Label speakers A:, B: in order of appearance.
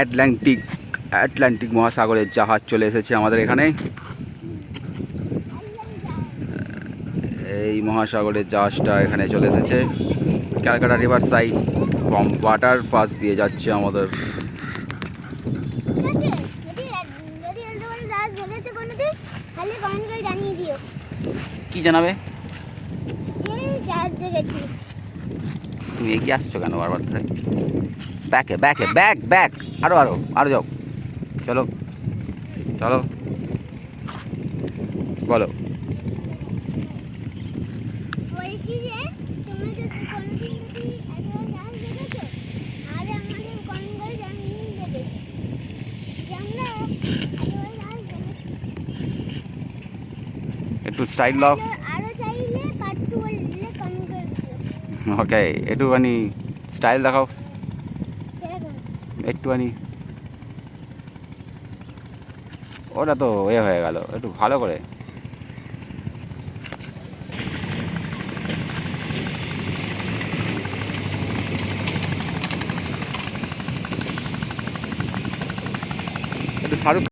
A: Atlantic মহাসাগরের জাহাজ চলে এসেছে আমাদের এখানে। এই মহাসাগরের জাহাজটা এখানে চলে এসেছে। Calcutta river side from water pass দিয়ে যাচ্ছে আমাদের। কি জানাবে? তুমি এগিয়ে আসছো কেন বারবার ধরে? ব্যাকে ব্যাকে ব্যাক ব্যাক, আরো আরো আরো যাও, চলো চলো, বলো। একটু স্টাইল দাও। ওকে, একটুখানি স্টাইল দেখাও, একটুখানি। ওটা তো এ হয়ে গেল, একটু ভালো করে। একটু শাহরুখ